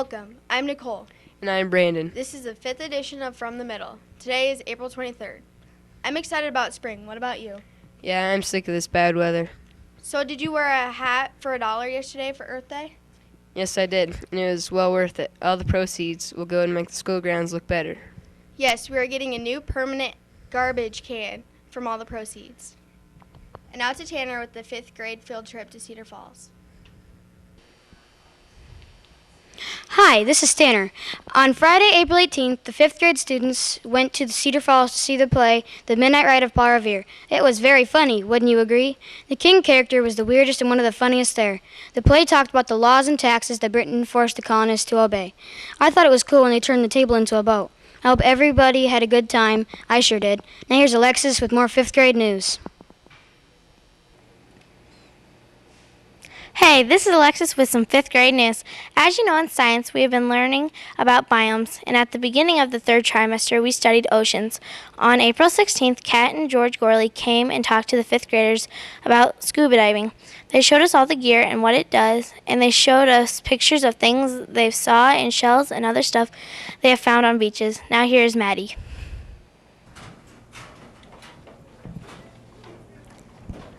Welcome. I'm Nicole. And I'm Brandon. This is the 5th edition of From the Middle. Today is April 23rd. I'm excited about spring. What about you? Yeah, I'm sick of this bad weather. So did you wear a hat for $1 yesterday for Earth Day? Yes, I did, and it was well worth it. All the proceeds will go and make the school grounds look better. Yes, we are getting a new permanent garbage can from all the proceeds. And now to Tanner with the 5th grade field trip to Cedar Falls. Hi, this is Tanner. On Friday, April 18th, the 5th grade students went to the Cedar Falls to see the play, The Midnight Ride of Paul Revere. It was very funny, wouldn't you agree? The king character was the weirdest and one of the funniest there. The play talked about the laws and taxes that Britain forced the colonists to obey. I thought it was cool when they turned the table into a boat. I hope everybody had a good time. I sure did. Now here's Alexis with more 5th grade news. Hey, this is Alexis with some 5th grade news. As you know, in science, we have been learning about biomes, and at the beginning of the 3rd trimester, we studied oceans. On April 16th, Kat and George Gorley came and talked to the 5th graders about scuba diving. They showed us all the gear and what it does, and they showed us pictures of things they saw in shells and other stuff they have found on beaches. Now here's Maddie.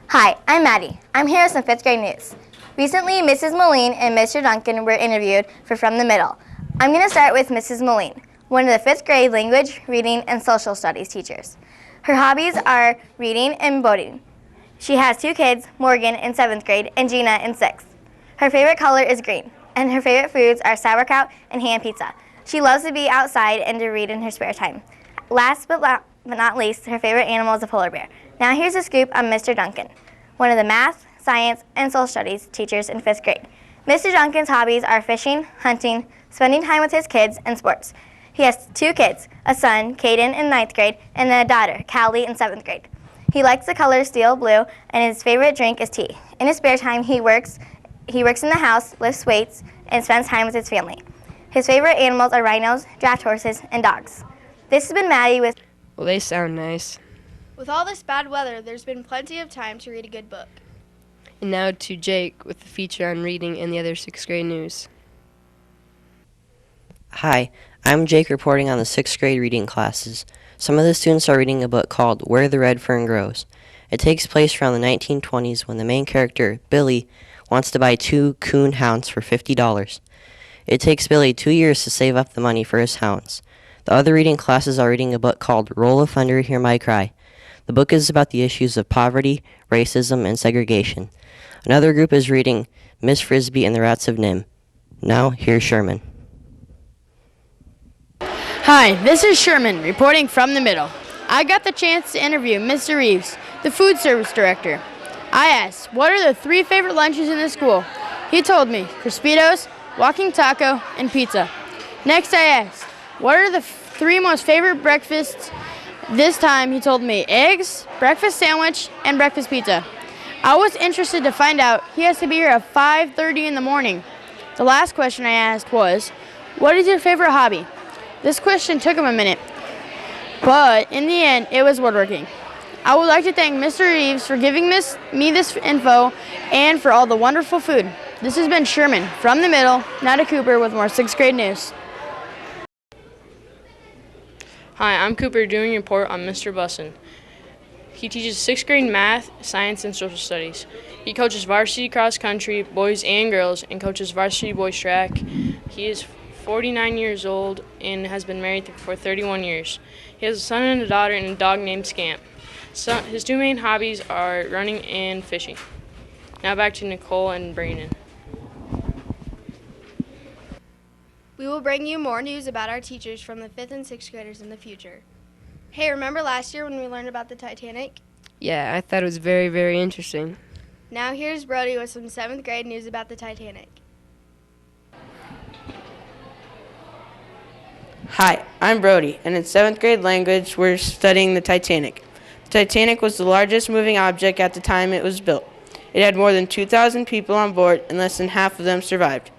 Hi, I'm Maddie. I'm here with some 5th grade news. Recently, Mrs. Moline and Mr. Duncan were interviewed for From the Middle. I'm going to start with Mrs. Moline, one of the 5th grade language, reading, and social studies teachers. Her hobbies are reading and boating. She has 2 kids, Morgan in 7th grade and Gina in 6th. Her favorite color is green, and her favorite foods are sauerkraut and ham pizza. She loves to be outside and to read in her spare time. Last but not least, her favorite animal is a polar bear. Now here's a scoop on Mr. Duncan, one of the math, science, and social studies teachers in 5th grade. Mr. Duncan's hobbies are fishing, hunting, spending time with his kids, and sports. He has 2 kids, a son, Caden, in 9th grade, and a daughter, Callie, in 7th grade. He likes the color steel blue, and his favorite drink is tea. In his spare time, he works in the house, lifts weights, and spends time with his family. His favorite animals are rhinos, draft horses, and dogs. This has been Maddie with... Well, they sound nice. With all this bad weather, there's been plenty of time to read a good book. And now to Jake with the feature on reading and the other 6th grade news. Hi, I'm Jake reporting on the 6th grade reading classes. Some of the students are reading a book called Where the Red Fern Grows. It takes place around the 1920s when the main character, Billy, wants to buy 2 coon hounds for $50. It takes Billy 2 years to save up the money for his hounds. The other reading classes are reading a book called Roll of Thunder, Hear My Cry. The book is about the issues of poverty, racism, and segregation. Another group is reading Miss Frisbee and the Rats of Nim. Now, here's Sherman. Hi, this is Sherman reporting from the middle. I got the chance to interview Mr. Reeves, the food service director. I asked, what are the 3 favorite lunches in the school? He told me, Crispitos, walking taco, and pizza. Next I asked, what are the 3 most favorite breakfasts? This time he told me eggs, breakfast sandwich, and breakfast pizza. I was interested to find out he has to be here at 5:30 in the morning. The last question I asked was, what is your favorite hobby? This question took him a minute, but in the end, it was woodworking. I would like to thank Mr. Reeves for giving me this info and for all the wonderful food. This has been Sherman from the middle, now to Cooper with more 6th grade news. Hi, I'm Cooper doing a report on Mr. Bussin. He teaches 6th grade math, science, and social studies. He coaches varsity cross country, boys and girls, and coaches varsity boys track. He is 49 years old and has been married for 31 years. He has a son and a daughter and a dog named Scamp. His 2 main hobbies are running and fishing. Now back to Nicole and Brandon. We will bring you more news about our teachers from the 5th and 6th graders in the future. Hey, remember last year when we learned about the Titanic? Yeah, I thought it was very, very interesting. Now here's Brody with some 7th grade news about the Titanic. Hi, I'm Brody, and in 7th grade language, we're studying the Titanic. The Titanic was the largest moving object at the time it was built. It had more than 2,000 people on board, and less than half of them survived.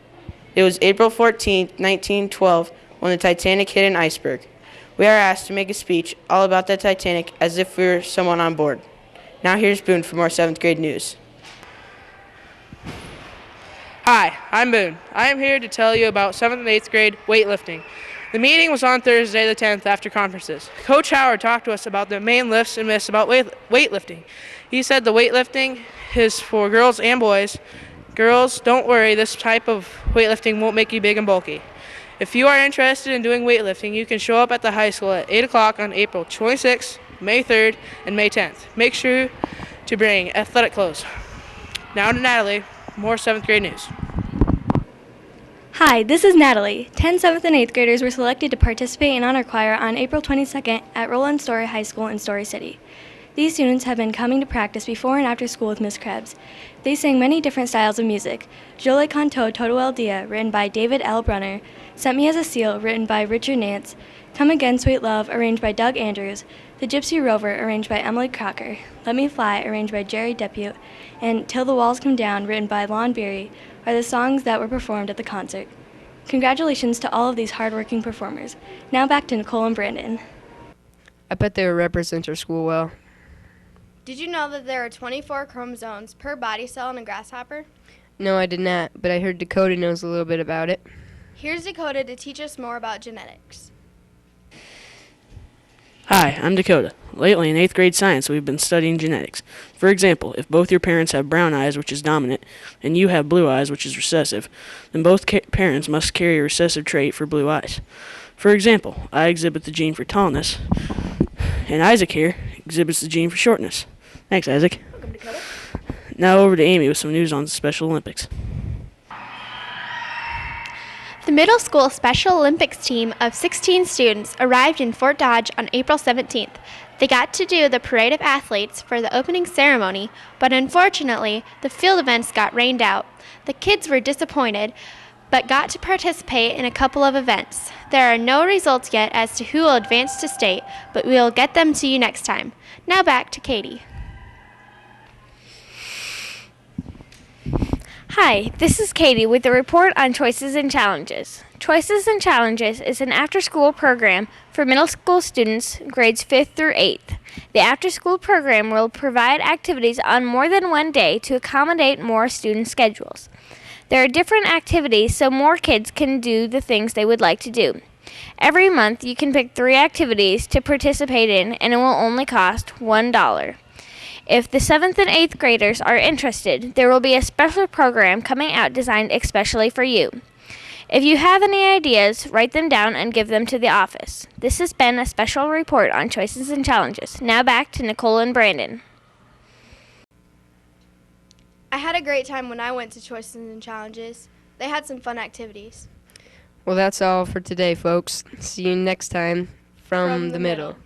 It was April 14, 1912, when the Titanic hit an iceberg. We are asked to make a speech all about the Titanic as if we were someone on board. Now here's Boone for more 7th grade news. Hi, I'm Boone. I am here to tell you about 7th and 8th grade weightlifting. The meeting was on Thursday the 10th after conferences. Coach Howard talked to us about the main lifts and myths about weightlifting. He said the weightlifting is for girls and boys. Girls, don't worry, this type of weightlifting won't make you big and bulky. If you are interested in doing weightlifting, you can show up at the high school at 8 o'clock on April 26th, May 3rd, and May 10th. Make sure to bring athletic clothes. Now to Natalie, more 7th grade news. Hi, this is Natalie. 10 7th and 8th graders were selected to participate in Honor Choir on April 22nd at Roland Story High School in Story City. These students have been coming to practice before and after school with Miss Krebs. They sang many different styles of music. Je le canto todo el dia, written by David L. Brunner, Sent Me as a Seal, written by Richard Nance, Come Again, Sweet Love, arranged by Doug Andrews, The Gypsy Rover, arranged by Emily Crocker, Let Me Fly, arranged by Jerry Depute, and Till the Walls Come Down, written by Lon Berry, are the songs that were performed at the concert. Congratulations to all of these hardworking performers. Now back to Nicole and Brandon. I bet they will represent our school well. Did you know that there are 24 chromosomes per body cell in a grasshopper? No, I did not, but I heard Dakota knows a little bit about it. Here's Dakota to teach us more about genetics. Hi, I'm Dakota. Lately in 8th grade science, we've been studying genetics. For example, if both your parents have brown eyes, which is dominant, and you have blue eyes, which is recessive, then both parents must carry a recessive trait for blue eyes. For example, I exhibit the gene for tallness, and Isaac here exhibits the gene for shortness. Thanks, Isaac. Welcome, Dakota. Now over to Amy with some news on the Special Olympics. The middle school Special Olympics team of 16 students arrived in Fort Dodge on April 17th. They got to do the parade of athletes for the opening ceremony, but unfortunately, the field events got rained out. The kids were disappointed, but got to participate in a couple of events. There are no results yet as to who will advance to state, but we will get them to you next time. Now back to Katie. Hi, this is Katie with a report on Choices and Challenges. Choices and Challenges is an after-school program for middle school students grades 5th through 8th. The after-school program will provide activities on more than one day to accommodate more student schedules. There are different activities so more kids can do the things they would like to do. Every month you can pick 3 activities to participate in and it will only cost $1. If the 7th and 8th graders are interested, there will be a special program coming out designed especially for you. If you have any ideas, write them down and give them to the office. This has been a special report on Choices and Challenges. Now back to Nicole and Brandon. I had a great time when I went to Choices and Challenges. They had some fun activities. Well, that's all for today, folks. See you next time from the middle.